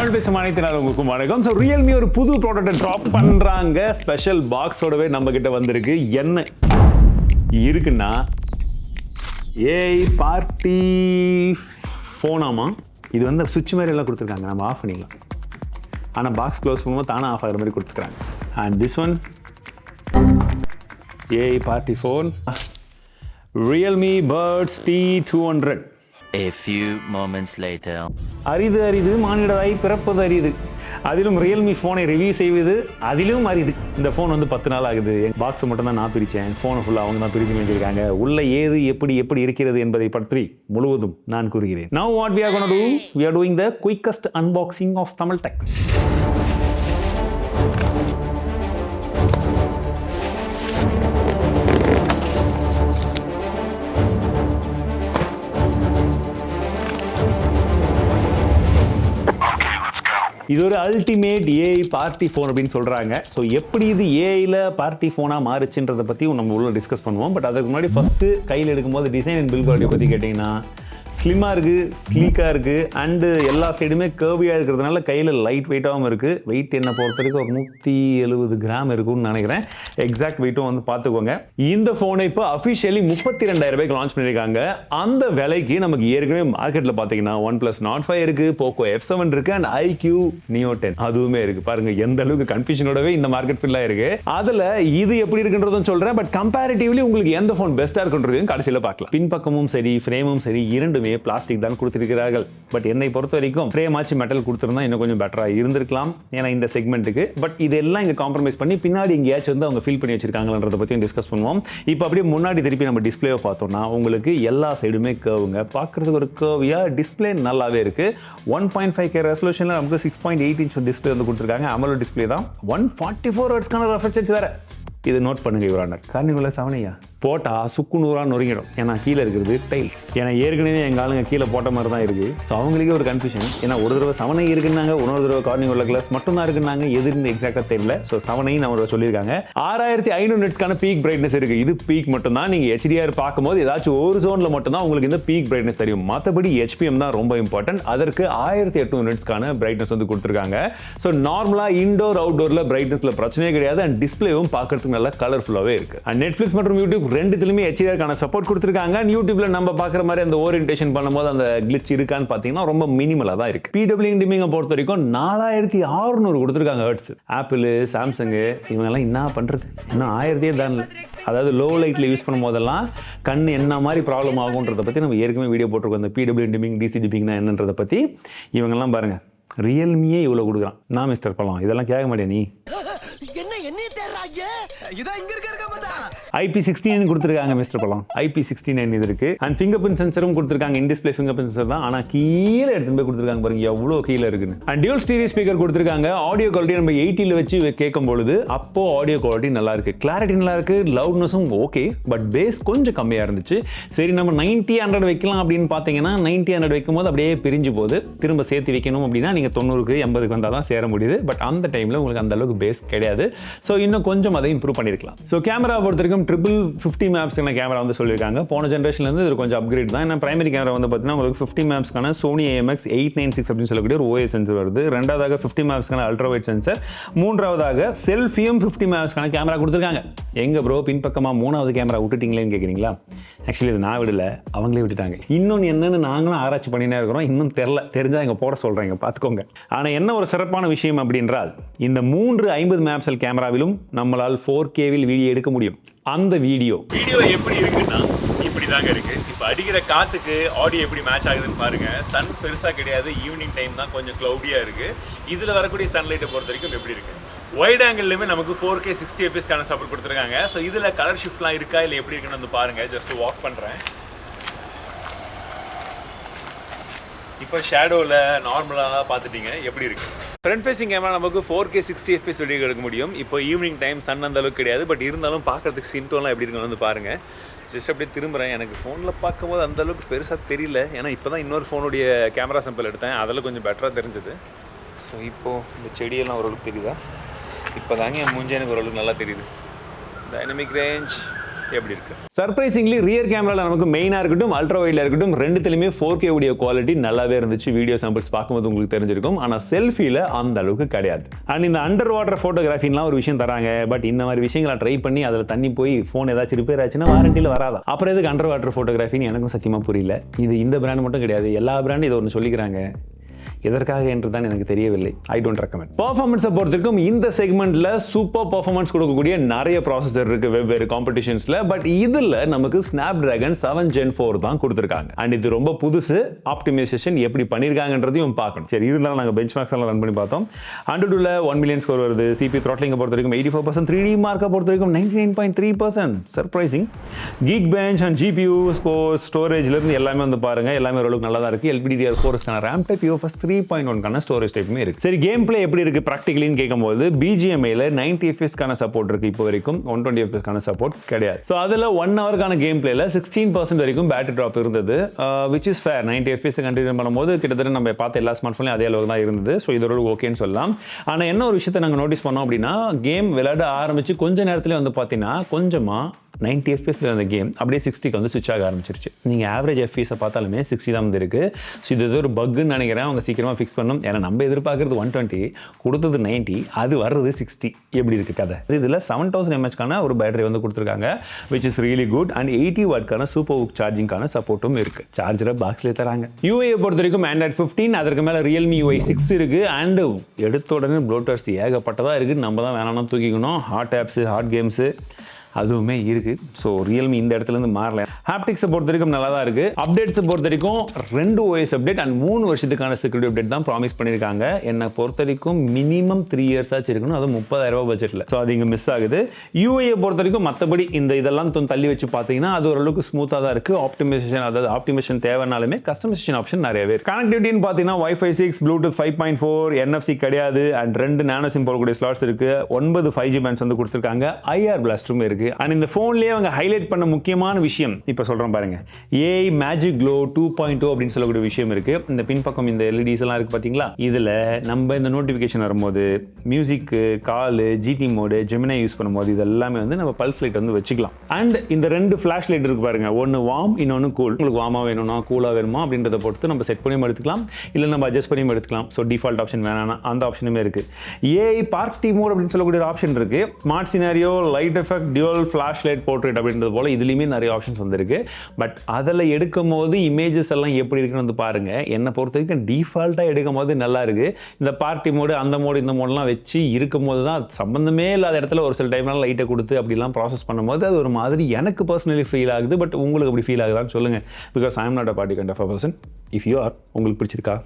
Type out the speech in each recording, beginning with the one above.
தமிழ் பேசும் அனைத்து உங்களுக்கும் வணக்கம். ஸோ ரியல்மி ஒரு புது ப்ராடக்ட்டை ட்ராப் பண்ணுறாங்க. ஸ்பெஷல் பாக்ஸோடவே நம்ம கிட்ட வந்திருக்கு. என்ன இருக்குன்னா ஏஐ பார்ட்டி ஃபோனாமா. இது வந்து சுவிட்ச் மாதிரி எல்லாம் கொடுத்துருக்காங்க, நம்ம ஆஃப் பண்ணிடலாம். ஆனால் பாக்ஸ் க்ளோஸ் பண்ணும்போது தானே ஆஃப் ஆகிற மாதிரி கொடுத்துருக்காங்க. And this one AI party phone Realme Buds T200. A few moments later. அரிது மானிடராய் பிறப்பது அரிது. அதிலும் ரியல்மி ஃபோனை ரிவ்யூ செய்வது அதிலும் அரிது. இந்த ஃபோன் வந்து 10 நாள் ஆகுது. என் பாக்ஸை மட்டும் தான் நான் பிரித்தேன், ஃபோனை ஃபுல்லாக அவங்க தான் பிரித்து வச்சிருக்காங்க. உள்ள ஏது எப்படி இருக்கிறது என்பதை பற்றி முழுவதும் நான் கூறுகிறேன். Now what we are going to do? We are doing the quickest unboxing of Tamil Tech. இது ஒரு அல்டிமேட் ஏஐ பார்ட்டி ஃபோன் அப்படின்னு சொல்கிறாங்க. ஸோ எப்படி இது ஏஐயில் பார்ட்டி ஃபோனாக மாறுச்சுன்றதை பற்றி நம்ம உள்ள டிஸ்கஸ் பண்ணுவோம். பட் அதுக்கு முன்னாடி ஃபஸ்ட்டு கையில் எடுக்கும்போது டிசைன் அண்ட் பில்ட் குவாலிட்டி பற்றி கேட்டிங்கன்னா ஸ்லிம்மாக இருக்குது, ஸ்லீக்காக இருக்குது, அண்டு எல்லா சைடுமே கர்வியாக இருக்கிறதுனால கையில் லைட் வெயிட்டாகவும் இருக்குது. வெயிட் என்ன பொறுத்த வரைக்கும் ஒரு 170 கிராம் இருக்கும்னு நினைக்கிறேன். எக்ஸாக்ட் வெயிட்டும் வந்து பார்த்துக்கோங்க. இந்த ஃபோனை இப்போ அஃபிஷியலி 32,000 ரூபாய்க்கு லான்ச் பண்ணியிருக்காங்க. அந்த விலைக்கு நமக்கு ஏற்கனவே மார்க்கெட்டில் பார்த்தீங்கன்னா OnePlus Nord 5 இருக்குது, Poco F7 இருக்குது, அண்ட் iQ Neo 10 அதுவுமே இருக்குது. பாருங்கள் எந்த அளவுக்கு கன்ஃபியூஷனோடவே இந்த மார்க்கெட் ஃபுல்லாக இருக்குது. அதில் இது எப்படி இருக்குன்றதும் சொல்கிறேன். பட் கம்பேரிட்டிவ்லி உங்களுக்கு எந்த ஃபோன் பெஸ்ட்டாக இருக்குன்றதையும் கடைசியில் பார்க்கலாம். பின்பக்கமும் சரி, ஃப்ரேமும் சரி, இரண்டுமே பிளாஸ்டிக் தான் கொடுத்திருக்கிறார்கள். பட் என்னை பொறுத்த வரைக்கும் ஃப்ரேம் ஆச்சு மெட்டல் கொடுத்திருந்தா இன்னும் கொஞ்சம் பெட்டராக இருந்திருக்கலாம், ஏன்னா இந்த செக்மெண்ட்டுக்கு. பட் இதெல்லாம் இங்கே காம்ப்ரமைஸ் பண்ணி பின்னாடி எங்கேயாச்சும் வந்து அவங்க ஃபீல் பண்ணி வச்சிருக்காங்கன்றதை பற்றியும் டிஸ்கஸ் பண்ணுவோம். இப்போ அப்படியே முன்னாடி திருப்பி நம்ம டிஸ்பிளேவை பார்த்தோம்னா உங்களுக்கு எல்லா சைடுமே கர்வுங்க. பார்க்குறதுக்கு ஒரு கர்வியாக டிஸ்பிளே நல்லாவே இருக்குது. 1.5K ரெசல்யூஷனில் நமக்கு 6.8 இன்ச் டிஸ்பிளே வந்து கொடுத்துருக்காங்க. AMOLED டிஸ்பிளே தான். 144 ஹெர்ட்ஸ்க்கான ரெஃப்ரெஷ் ரேட் வேறு. இது நோட் பண்ணுங்க இவரான கார்னிவல சவனையா போட்டால் சுக்கு நூறாக நொறுங்கிடும். ஏன்னா கீழே இருக்கிறது டைல்ஸ். ஏன்னா ஏற்கனவே எங்கள் ஆளுங்க கீழே போட்ட மாதிரி தான் இருக்குது. ஸோ அவங்களுக்கே ஒரு கன்ஃபியூஷன். ஏன்னா ஒரு தடவை சவனை இருக்குன்னாங்க, இன்னொரு தடவை கார்னிவல கிளாஸ் மட்டும் தான் இருக்குன்னாங்க. எதுன்னு எக்ஸாக்டாக தெரியல. ஸோ சவனையும் நம்ம சொல்லியிருக்காங்க. 6500 நிட்ஸ்க்கான பீக் பிரைட்னஸ் இருக்குது. இது பீக் மட்டும் தான். நீங்கள் HDR பார்க்கும்போது ஏதாச்சும் ஒரு ஜோனில் மட்டும் தான் உங்களுக்கு இந்த பீக் பிரைட்னஸ் தெரியும். மற்றபடி HPM தான் ரொம்ப இம்பார்ட்டன்ட். அதற்கு 1800 நிட்ஸ்க்கான பிரைட்னஸ் வந்து கொடுத்துருக்காங்க. ஸோ நார்மலாக இன்டோர் அவுட்டோரில் பிரைட்னஸில் பிரச்சனையே கிடையாது. அண்ட் டிஸ்பிளேவும் பார்க்கறதுக்கு நல்லா கலர்ஃபுல்லாகவே இருக்குது. அண்ட் நெட்ஃப்ளிக்ஸ் மற்றும் யூடியூப் ரெண்டுத்துலையுமே HDR-க்கான சப்போர்ட் கொடுத்துருக்காங்க. யூடியூப்ல நம்ம பார்க்குற மாதிரி அந்த ஓரியன்டேஷன் பண்ணும்போது அந்த கிளிச் இருக்கான்னு பார்த்தீங்கன்னா ரொம்ப மினிமலாக தான் இருக்குது. PWM டிமிங்கை பொறுத்த வரைக்கும் 4600 கொடுத்துருக்காங்க ஹெர்ட்ஸ். ஆப்பிள், சாம்சங்கு இவங்கெல்லாம் என்ன பண்ணுறது, இன்னும் 1000 தான். அதாவது லோ லைட்டில் யூஸ் பண்ணும் போதெல்லாம் கண் என்ன மாதிரி ப்ராப்ளம் ஆகுன்றதை பற்றி நம்ம ஏற்கனவே வீடியோ போட்டிருக்கோம். இந்த PWM டிமிங், DC டிமிங்னா என்னன்றதை பற்றி. இவங்கெல்லாம் பாருங்கள், ரியல்மியே இவ்வளோ கொடுக்குறான். நான் மிஸ்டர் பழம் இதெல்லாம் கேட்க மாட்டேன். நீ IP69 கொடுத்துருக்காங்க மிஸ்டர் பழம். IP69 இது இருக்கு. அண்ட் ஃபிங்கர் பிரிண்ட் சென்சரும் கொடுத்துருக்காங்க. In display finger print sensor தான். ஆனால் கீழே எடுத்துட்டு போய் கொடுத்துருக்காங்க பாருங்க, எவ்வளோ கீழே இருக்குன்னு. அண்ட் டியூல் ஸ்டீரியோ ஸ்பீக்கர் கொடுத்துருக்காங்க. ஆடியோ குவாலிட்டி நம்ம 80ல் வச்சு கேட்கும் பொழுது அப்போ ஆடியோ குவாலிட்டி நல்லா இருக்கு, கிளாரிட்டி நல்லா இருக்கு, லவுட்னஸும் ஓகே. பட் பேஸ் கொஞ்சம் கம்மியாக இருந்துச்சு. சரி நம்ம 90-100 வைக்கலாம் அப்படின்னு பார்த்தீங்கன்னா 90-100 வைக்கும் போது அப்படியே பிரிஞ்சு போகுது. திரும்ப சேர்த்து வைக்கணும் அப்படின்னா நீங்கள் 90க்கு 80க்கு வந்தால் தான் சேர முடியுது. பட் அந்த டைமில் உங்களுக்கு அந்த அளவுக்கு பேஸ் கிடையாது. ஸோ இன்னும் கொஞ்சம் அதை இம்ப்ரூவ் பண்ணியிருக்கலாம். ஸோ கேமரா பொறுத்த வரைக்கும் 50 மேப்ஸ்க்கான கேமரா வந்து சொல்லியிருக்காங்க. போன ஜென்ரேஷன்லேருந்து இது கொஞ்சம் அப்கிரேட் தான். ஏன்னா பிரைமரி கேமரா வந்து பார்த்தீங்கன்னா உங்களுக்கு 50 மேப்ஸ்க்கான சோனி AMX 896 அப்படின்னு சொல்லக்கூடிய ஒரு OIS சென்சர் வருது. ரெண்டாவதாக 50 மேப்ஸ்க்கான அல்ட்ரா வைட் சென்சர். மூன்றாவதாக செல்ஃபியும் 50 மேப்ஸ்க்கான கேமரா கொடுத்துருக்காங்க. எங்க ப்ரோ பின்பக்கமாக 3வது கேமரா விட்டுட்டீங்களேன்னு கேட்குறீங்களா? ஆக்சுவலி இது நான் விடல, அவங்களே விட்டுட்டாங்க. இன்னொன்று என்னன்னு நாங்களும் ஆராய்ச்சி பண்ணினே இருக்கிறோம். இன்னும் தெரிஞ்சால் எங்கள் போட சொல்கிறேங்க, பார்த்துக்கோங்க. ஆனால் என்ன ஒரு சிறப்பான விஷயம் அப்படின்றால் இந்த 3 50 மேப்சல் கேமராவிலும் நம்மளால் 4K-வில் வீடியோ எடுக்க முடியும். அந்த வீடியோ எப்படி இருக்குன்னா இப்படி தாங்க இருக்கு. இப்போ அடிக்கிற காத்துக்கு ஆடியோ எப்படி மேட்ச் ஆகுதுன்னு பாருங்க. சன் பெருசாக கிடையாது, ஈவினிங் டைம் தான் கொஞ்சம் க்ளவுடியாக இருக்கு. இதில் வரக்கூடிய சன்லைட்டை பொறுத்த வரைக்கும் எப்படி இருக்கு. வைட் ஆங்கிள்லையுமே நமக்கு 4K 60 fps-க்கான சப்போர்ட் கொடுத்துருக்காங்க. ஸோ இதில் கலர் ஷிஃப்ட்லாம் இருக்கா இல்லை எப்படி இருக்குன்னு வந்து பாருங்க. ஜஸ்ட் வாக் பண்ணுறேன். இப்போ ஷேடோவில் நார்மலாக பார்த்துட்டீங்க எப்படி இருக்கு. ஃப்ரண்ட் ஃபேசிங் கேமரா நமக்கு 4K 60 fps வீடியோ எடுக்க முடியும். இப்போ ஈவினிங் டைம் சன் அந்த அளவுக்கு கிடையாது. பட் இருந்தாலும் பார்க்கறதுக்கு சின்டோலாம் எப்படி இருக்குன்னு வந்து பாருங்க. ஜஸ்ட் அப்படியே திரும்புகிறேன். எனக்கு ஃபோனில் பார்க்கும்போது அந்த அளவுக்கு பெருசாக தெரியல. ஏன்னா இப்போ தான் இன்னொரு ஃபோனுடைய கேமரா சாம்பிள் எடுத்தேன், அதில் கொஞ்சம் பெட்டராக தெரிஞ்சது. ஸோ இப்போது இந்த செடியெல்லாம் ஓரளவுக்கு தெரியுதா? இப்போ தாங்க என் மூஞ்சி எனக்கு ஓரளவுக்கு நல்லா தெரியுது. டைனமிக் ரேஞ்ச் எப்படி இருக்கு. சர்ப்ரைசிங்லி ரியர் கேமரால நமக்கு மெயினா இருக்கட்டும் அல்ட்ரா வைட்ல இருக்கட்டும் ரெண்டுத்துலயுமே 4K வீடியோ குவாலிட்டி நல்லாவே இருந்துச்சு. வீடியோ சாம்பிள்ஸ் பார்க்கும்போது உங்களுக்கு தெரிஞ்சிருக்கும். ஆனா செல்ஃபில அந்த அளவுக்கு கிடையாது. அண்ட் இந்த அண்டர் வாட்டர் போட்டோகிராஃபின்லாம் ஒரு விஷயம் தராங்க. பட் இந்த மாதிரி விஷயங்களை ட்ரை பண்ணி அதில் தண்ணி போய் ஃபோன் ஏதாச்சும் ரிப்பேர் ஆச்சுன்னா வாரண்டியில் வராதா? அப்புறம் எதுக்கு அண்டர் வாட்டர் போட்டோகிராஃபின்னு எனக்கும் சத்தியமா புரியல. இது இந்த பிராண்ட் மட்டும் கிடையாது, எல்லா பிராண்டும் இதை ஒன்று சொல்லிக்கிறாங்க. எதற்காக என்று தான் எனக்கு தெரியவில்லை. I don't recommend. பெர்ஃபார்மன்ஸை பொறுத்திருக்கும் இந்த செக்மெண்ட்ல சூப்பர் பெர்ஃபார்மன்ஸ் கொடுக்கக்கூடிய நிறைய ப்ராசஸர் இருக்கு வெவ்வேறு காம்படிஷன்ஸ்ல. பட் இதுல நமக்கு Snapdragon 7 Gen 4 தான் கொடுத்திருக்காங்க. அண்ட் இது ரொம்ப புதுசு. ஆப்டிமைசேஷன் எப்படி பண்ணிருக்காங்கன்றதையும் பார்க்கணும். சரி, இருந்தாலும் நாங்கள் பெஞ்ச்மார்க்ஸ் எல்லாம் ரன் பண்ணி பார்த்தோம். Antutuல 1 மில்லியன் ஸ்கோர் வருது. CPU த்ராட்லிங்கை பொறுத்த வரைக்கும் 84%, 3D மார்க்கை பொறுத்த வரைக்கும் 99.3%. சர்ப்ரைசிங். Geekbench அண்ட் GPU ஸ்டோரேஜ்ல இருந்து எல்லாமே வந்து பாருங்க, எல்லாமே ஓரளவுக்கு நல்லா தான் இருக்கு. LPDDR4 RAM டைப் UFS 3.1 கான ஸ்டோரேஜ் டைப்புமே இருக்கு. சரி, கேம் பிளே எப்படி இருக்கு பிராக்டிகலின்னு கேட்கும்போது BGMIல 90 FPS கான சப்போர்ட் இருக்கு. இப்போ வரைக்கும் 120 FPS கான சப்போர்ட் கிடையாது. ஸோ அதில் 1 hour கான கேம் பிளேல 16% வரைக்கும் பேட்டரி ட்ராப் இருந்தது, which is fair. 90 FPS continue பண்ணும்போது கிட்டத்தட்ட நம்ம பார்த்த எல்லா ஸ்மார்ட் ஃபோன்லையும் அதே அளவுக்கு தான் இருந்தது. ஸோ இதோட ஓகேன்னு சொல்லலாம். ஆனால் என்ன ஒரு விஷயத்தை நாங்கள் நோட்டீஸ் பண்ணோம் அப்படின்னா, கேம் விளையாட ஆரம்பிச்சு கொஞ்ச நேரத்தில் வந்து பார்த்தீங்கன்னா கொஞ்சமாக 90 FPS அந்த கேம் அப்படியே 60க்கு வந்து ஸ்விட்ச் ஆக ஆரம்பிச்சிருச்சு. நீங்கள் ஆவரேஜ் FPS பார்த்தாலுமே 60 தான் வந்து இருக்கு. ஸோ இது ஏதோ ஒரு பக்குன்னு நினைக்கிறேன். அவங்க சீக்கிரமாக ஃபிக்ஸ் பண்ணணும். ஏன்னா நம்ம எதிர்பார்க்கறது 120, கொடுத்தது 90, அது வர்றது 60. எப்படி இருக்கு கதை? இதில் 7000 mAh கான ஒரு பேட்டரி வந்து கொடுத்துருக்காங்க, which is really good. And 80 watt கான சூப்பர் ஹுக் சார்ஜிங்கான சப்போர்ட்டும் இருக்கு. சார்ஜரை பாக்ஸ்லேயே தராங்க. UI பொறுத்த வரைக்கும் Android 15, அதற்கு மேலே Realme UI 6 இருக்கு. அண்ட் எடுத்த உடனே ப்ளோட்டர்ஸ் ஏகப்பட்டதாக இருக்குது. நம்ம தான் வேணாம்னா தூக்கிக்கணும். ஹாட் ஆப்ஸு, ஹாட் கேம்ஸு அதுவுமே இருக்கு. ஸோ ரியல்மி இந்த இடத்துல இருந்து மாறல. ஹாப்டிக்ஸை பொறுத்த வரைக்கும் நல்லா தான் இருக்கு. அப்டேட்ஸை பொறுத்த வரைக்கும் 2 OS அப்டேட் அண்ட் 3 வருஷத்துக்கான செக்யூரிட்டி அப்டேட் தான் ப்ராமிஸ் பண்ணியிருக்காங்க. என்னை பொறுத்த வரைக்கும் மினிமம் 3 years ஆச்சு இருக்கணும், அது 30,000 பட்ஜெட்டில். ஸோ அது இங்கே மிஸ் ஆகுது. UI பொறுத்த வரைக்கும் மற்றபடி இந்த இதெல்லாம் தள்ளி வச்சு பார்த்தீங்கன்னா அது ஓரளவுக்கு ஸ்மூத்தாக தான் இருக்கு. ஆப்டிமைசேஷன், அதாவது ஆப்டிமைசேஷன் தேவைனாலுமே கஸ்டமைசேஷன் ஆப்ஷன் நிறையவே இருக்கு. கனெக்டிவிட்டின்னு பார்த்தீங்கன்னா Wi-Fi 6, Bluetooth 5.4, NFC கிடையாது. அண்ட் 2 நானோ சிம் போடக்கூடிய ஸ்லாட்ஸ் இருக்கு. 9 5G பேண்ட்ஸ் வந்து கொடுத்துருக்காங்க. IR பிளாஸ்டரும் இருக்கு. அண்ட் இந்த போன்லயே அவங்க ஹைலைட் பண்ண முக்கியமான விஷயம் இப்ப சொல்றேன் பாருங்க, AI மேஜிக் க்ளோ 2.0 அப்படின்னு சொல்லக்கூடிய விஷயம் இருக்கு. இந்த பின்பக்கம் இந்த LEDs எல்லாம் இருக்கு பாத்தீங்களா, இதுல நம்ம இந்த நோட்டிபிகேஷன் வரும்போது மியூசிக், கால், GT மோடு, ஜெமினை யூஸ் பண்ணும்போது இது எல்லாமே வந்து நம்ம பல்ஸ் லைட் வந்து வச்சுக்கலாம். அண்ட் இந்த 2 ஃபிளாஷ் லைட் இருக்கு பாருங்க, ஒன்னு வார்ம், இன்னொன்னு கூல். உங்களுக்கு வார்மா வேணும்னா கூலா வேணுமா அப்படின்றத பொறுத்து நம்ம செட் பண்ணி எடுத்துக்கலாம், இல்ல நம்ம அட்ஜஸ்ட் பண்ணி எடுத்துக்கலாம். ஸோ டிஃபால்ட் ஆப்ஷன் வேணாம், அந்த ஆப்ஷனுமே இருக்கு. AI பார்ட்டி மோட் அப்படின்னு சொல்லக்கூடிய ஒரு ஆப்ஷன் இருக்கு. Smart scenario, light effect, dual flash light portrait அப்படின்றது போல இதுலயுமே நிறைய ஆப்ஷன்ஸ் வந்திருக்கு. பட் அதில் எடுக்கும் போது இமேஜஸ் எல்லாம் எப்படி இருக்குன்னு வந்து பாருங்க. என்னை பொறுத்த வரைக்கும் டிஃபால்ட்டாக எடுக்கும் போது நல்லா இருக்கு. இந்த பார்ட்டி மோடு, அந்த மோடு, இந்த மோடெல்லாம் வச்சு இருக்கும் போது தான் சம்பந்தமே இல்லாத இடத்துல ஒரு சில டைம்லாம் லைட்டை கொடுத்து அப்படிலாம் ப்ராசஸ் பண்ணும்போது அது ஒரு மாதிரி எனக்கு பர்சனலி ஃபீல் ஆகுது. பட் உங்களுக்கு அப்படி ஃபீல் ஆகுதான்னு சொல்லுங்க. Because I am not a party kind of a person. If you are, உங்களுக்கு பிடிச்சிருக்கா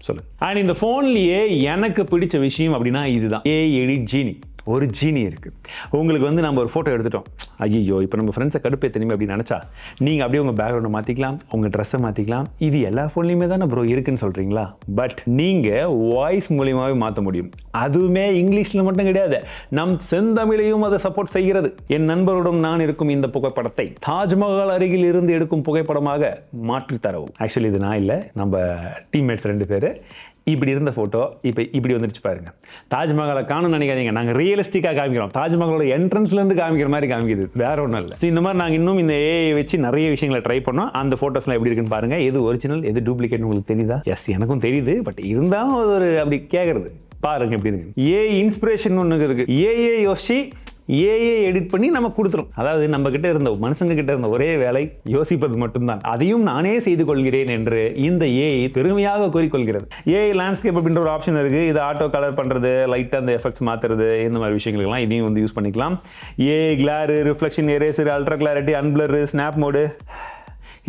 சொல்லுங்க. அண்ட் இந்த ஃபோன்லயே எனக்கு பிடிச்ச விஷயம் அப்படின்னா இதுதான், AI எடிட் ஜீனி. ஒரு ஜீனி இருக்கு. உங்களுக்கு வந்து நம்ம ஒரு ஃபோட்டோ எடுத்துட்டோம், ஐயோ இப்போ நம்ம ஃப்ரெண்ட்ஸை கடுப்பேற்றணுமே அப்படின்னு நினச்சா நீங்கள் அப்படியே உங்கள் பேக்ரவுண்டை மாற்றிக்கலாம், உங்கள் ட்ரெஸ்ஸை மாற்றிக்கலாம். இது எல்லா ஃபோன்லையுமே தானே ப்ரோ இருக்குன்னு சொல்கிறீங்களா? பட் நீங்கள் வாய்ஸ் மூலியமாகவே மாற்ற முடியும். அதுவுமே இங்கிலீஷில் மட்டும் கிடையாது, நம் செந்தமிழையும் அதை சப்போர்ட் செய்கிறது. என் நண்பருடன் நான் இருக்கும் இந்த புகைப்படத்தை தாஜ்மஹால் அருகில் இருந்து எடுக்கும் புகைப்படமாக மாற்றி தரவும். ஆக்சுவலி இது நான் இல்லை, நம்ம டீம்மேட்ஸ் 2 பேர். இப்படி இருந்த ஃபோட்டோ இப்போ இப்படி வந்துருச்சு பாருங்க. தாஜ்மஹாலை காணும்னு நினைக்காதீங்க, நாங்கள் ரியலிஸ்டிக்காக காமிக்கிறோம். தாஜ்மஹாலோட என்ட்ரன்ஸ்லேருந்து காமிக்கிற மாதிரி காமிக்குது, வேற ஒன்றும் இல்லை. ஸோ இந்த மாதிரி நாங்கள் இன்னும் இந்த AI வச்சு நிறைய விஷயங்களை ட்ரை பண்ணோம். அந்த ஃபோட்டோஸ்லாம் எப்படி இருக்குன்னு பாருங்க. எது ஒரிஜினல், எது டூப்ளிகேட் உங்களுக்கு தெரியுதா? எஸ், எனக்கும் தெரியுது. பட் இருந்தாலும் ஒரு அப்படி கேட்கறது பாருங்க எப்படி இருக்கு. AI இன்ஸ்பிரேஷன் ஒன்று இருக்கு. AI யோசிச்சு AI எடிட் பண்ணி நம்ம கொடுத்துரும். அதாவது நம்ம கிட்ட இருந்த மனுஷங்க கிட்ட இருந்த ஒரே வேலை யோசிப்பது மட்டும்தான். அதையும் நானே செய்து கொள்கிறேன் என்று இந்த AI பெருமையாக கூறிக்கொள்கிறது. AI லேண்ட்ஸ்கேப் அப்படின்ற ஒரு ஆப்ஷன் இருக்கு. இது ஆட்டோ கலர் பண்றது, லைட்டா அந்த எஃபெக்ட்ஸ் மாத்துறது, இந்த மாதிரி விஷயங்களுக்கெல்லாம் இதையும் வந்து யூஸ் பண்ணிக்கலாம். AI glare, reflection, eraser, ultra clarity, unblur, snap mode,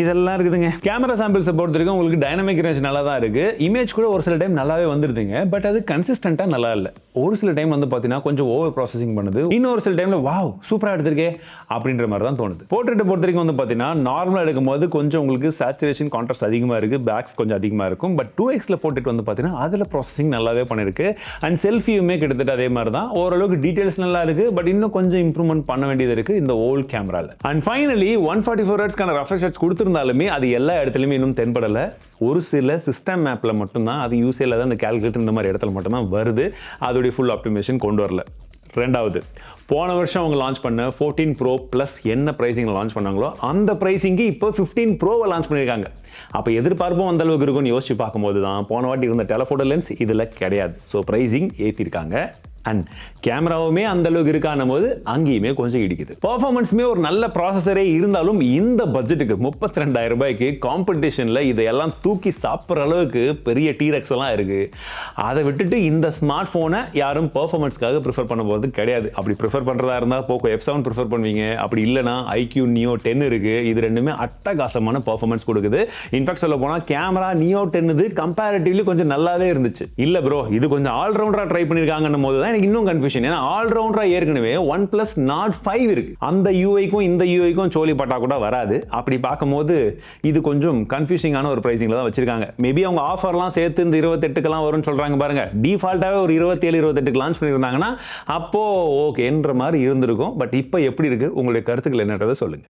இதெல்லாம் இருக்குதுங்க. கேமரா சாம்பிள்ஸை பொறுத்த வரைக்கும் உங்களுக்கு டைனமிக் ரேஞ்ச் நல்லா தான் இருக்கு. இமேஜ் கூட ஒரு சில டைம் நல்லாவே வந்துருதுங்க. பட் அது கன்சிஸ்டன்ட்டாக நல்லா இல்லை. ஒரு சில டைம் வந்து பார்த்தீங்கன்னா கொஞ்சம் ஓவர் ப்ராசஸிங் பண்ணுது. இன்னொரு சில டைமில் வாவ் சூப்பராக எடுத்திருக்கே அப்படின்ற மாதிரி தான் தோணுது. போர்ட்ரேட்டை பொறுத்த வரைக்கும் வந்து பார்த்தீங்கன்னா நார்மலாக எடுக்கும்போது கொஞ்சம் உங்களுக்கு சேச்சுரேஷன் கான்ட்ராஸ்ட் அதிகமாக இருக்குது, பேக்ஸ் கொஞ்சம் அதிகமாக இருக்கும். பட் 2xல போர்ட்ரேட் வந்து பார்த்தீங்கன்னா அதில் ப்ராசஸிங் நல்லாவே பண்ணியிருக்கு. அண்ட் செல்ஃபியுமே கிட்டத்தட்ட அதே மாதிரி தான். ஓரளவுக்கு டீட்டெயில்ஸ் நல்லா இருக்குது. பட் இன்னும் கொஞ்சம் இம்ப்ரூவ்மெண்ட் பண்ண வேண்டியது இருக்குது இந்த ஓல்ட் கேமராவில். அண்ட் ஃபைனலி 144 ஹெர்ட்ஸ்க்கான ரெஃப்ரெஷ் ரேட்ஸ் கொடுத்துருந்தாலுமே அது எல்லா இடத்துலையுமே இன்னும் தென்படலை. ஒரு சில சிஸ்டம் மேப்பில் மட்டும்தான், அது யூஸே இல்லாத அந்த கால்குலேட்டர் இந்த மாதிரி இடத்துல மட்டும்தான் வருது. அதோடைய ஃபுல் ஆப்டிமேஷன் கொண்டு வரல. ரெண்டாவது, போன வருஷம் அவங்க லான்ச் பண்ண 14 Pro Plus என்ன பிரைசிங்கில் லான்ச் பண்ணாங்களோ அந்த பிரைசிங்கு இப்போ 15 Proவை லான்ச் பண்ணியிருக்காங்க. அப்போ எதிர்பார்ப்பும் அந்த அளவுக்கு இருக்கும்னு யோசிச்சு பார்க்கும்போது தான் போன வாட்டி இருந்த டெலஃபோட்டோ லென்ஸ் இதில் கிடையாது. ஸோ பிரைசிங் ஏற்றிருக்காங்க. அண்ட் கேமராவுமே அந்த அளவுக்கு இருக்கானும் போது அங்கேயுமே கொஞ்சம் இடிக்குது. பர்ஃபார்மன்ஸுமே ஒரு நல்ல ப்ராசஸரே இருந்தாலும் இந்த பட்ஜெட்டுக்கு 32,000 ரூபாய்க்கு காம்படிஷனில் இதையெல்லாம் தூக்கி சாப்பிட்ற அளவுக்கு பெரிய டீரெக்ஸ் எல்லாம் இருக்கு. அதை விட்டுட்டு இந்த ஸ்மார்ட் ஃபோனை யாரும் பர்ஃபார்மன்ஸ்க்காக ப்ரிஃபர் பண்ண போகிறது கிடையாது. அப்படி ப்ரிஃபர் பண்ணுறதா இருந்தால் போக்கோ F7 ப்ரிஃபர் பண்ணுவீங்க. அப்படி இல்லைனா iQOO Neo 10 இருக்கு. இது ரெண்டுமே அட்டகாசமான பர்ஃபார்மன்ஸ் கொடுக்குது. இன்ஃபேக்ட் சொல்ல போனால் கேமரா Neo 10 இது கம்பேரிட்டிவ்லி கொஞ்சம் நல்லாவே இருந்துச்சு. இல்லை ப்ரோ இது கொஞ்சம் ஆல்ரவுண்டராக ட்ரை பண்ணியிருக்காங்கன்னும் போது தான் எனக்கு இன்னும் கன்ஃபியூஷன். ஏன்னா ஆல்ரவுண்டரா ஏற்கனவே OnePlus Nord 5 இருக்கு. அந்த யூஐக்கும் இந்த யூஐக்கும் சோலி பட்டா கூட வராது. அப்படி பார்க்கும்போது இது கொஞ்சம் கன்ஃபியூசிங்கான ஒரு பிரைசிங்ல தான் வச்சிருக்காங்க. மேபி அவங்க ஆஃபர்லாம் சேர்த்து இந்த 28க்குலாம் வரும்னு சொல்றாங்க பாருங்க. டிஃபால்ட்டாவே ஒரு 27, 28க்கு லான்ச் பண்ணியிருந்தாங்கன்னா அப்போ ஓகேன்ற மாதிரி இருந்திருக்கும். பட் இப்போ எப்படி இருக்கு, உங்களுடைய கருத்துக்கள் என்னன்றதை சொல்லுங்க.